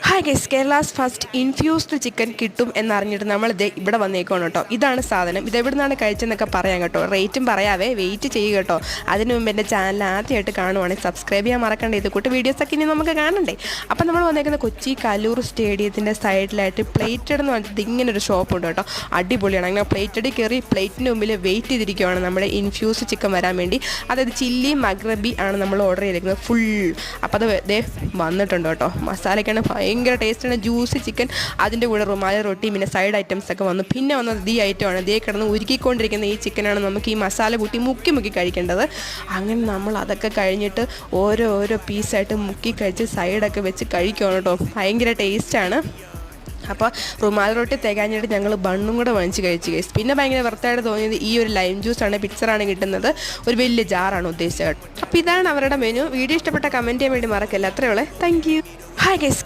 Hi guys, Kerala's first infused chicken കിട്ടും എന്നറിഞ്ഞിട്ട് നമ്മളിത് ഇവിടെ വന്നേക്കാണ് കേട്ടോ. ഇതാണ് സാധനം. ഇതെവിടെ നിന്നാണ് കഴിച്ചതെന്നൊക്കെ പറയാം കേട്ടോ. റേറ്റും പറയാവേ, വെയിറ്റ് ചെയ്യുക കേട്ടോ. അതിന് മുമ്പ് എൻ്റെ ചാനൽ ആദ്യമായിട്ട് കാണുവാണെങ്കിൽ സബ്സ്ക്രൈബ് ചെയ്യാൻ മറക്കണ്ടേ. ഇത് കൂട്ട് വീഡിയോസൊക്കെ ഇനി നമുക്ക് കാണണ്ടേ. അപ്പം നമ്മൾ വന്നേക്കുന്നത് കൊച്ചി കലൂർ സ്റ്റേഡിയത്തിൻ്റെ സൈഡിലായിട്ട് പ്ലേറ്റഡ് എന്ന് പറഞ്ഞിട്ട് ഇങ്ങനൊരു ഷോപ്പുണ്ട് കേട്ടോ. അടിപൊളിയാണ്. അങ്ങനെ പ്ലേറ്റഡിൽ കയറി പ്ലേറ്റിൻ്റെ മുമ്പിൽ വെയിറ്റ് ചെയ്തിരിക്കുകയാണ് നമ്മുടെ ഇൻഫ്യൂസ്ഡ് ചിക്കൻ വരാൻ വേണ്ടി. അതായത് ചില്ലി മഗ്രബി ആണ് നമ്മൾ ഓർഡർ ചെയ്തിരിക്കുന്നത് ഫുൾ. അപ്പോൾ അത് ദേ വന്നിട്ടുണ്ട് കേട്ടോ. മസാലയ്ക്കാണ് ഭയങ്കര ടേസ്റ്റാണ്. ജ്യൂസി ചിക്കൻ, അതിൻ്റെ കൂടെ റുമാലി റൊട്ടി, പിന്നെ സൈഡ് ഐറ്റംസ് ഒക്കെ വന്നു. പിന്നെ വന്നത് ഈ ഐറ്റമാണ്. ദേ കിടന്ന് ഉരുക്കിക്കൊണ്ടിരിക്കുന്ന ഈ ചിക്കനാണ് നമുക്ക് ഈ മസാല കൂട്ടി മുക്കി കഴിക്കേണ്ടത്. അങ്ങനെ നമ്മൾ അതൊക്കെ കഴിഞ്ഞിട്ട് ഓരോ പീസായിട്ട് മുക്കി കഴിച്ച് സൈഡൊക്കെ വെച്ച് കഴിക്കുകയാണ് കേട്ടോ. ഭയങ്കര ടേസ്റ്റാണ്. അപ്പോൾ റുമാൽ റൊട്ടി തികഞ്ഞിട്ട് ഞങ്ങൾ ബണ്ണും കൂടെ വാങ്ങിച്ച് കഴിച്ച് കഴിച്ചു. പിന്നെ ഭയങ്കര വൃത്തിയായിട്ട് തോന്നിയത് ഈ ഒരു ലൈം ജ്യൂസാണ്, പിക്ചറാണ് കിട്ടുന്നത്. ഒരു വലിയ ജാറാണ് ഉദ്ദേശിച്ചത്. അപ്പോൾ ഇതാണ് അവരുടെ മെനു. വീഡിയോ ഇഷ്ടപ്പെട്ട കമൻറ്റ് ചെയ്യാൻ വേണ്ടി മറക്കല്ല. അത്രയേ ഉള്ളൂ. Thank you. Hi guys.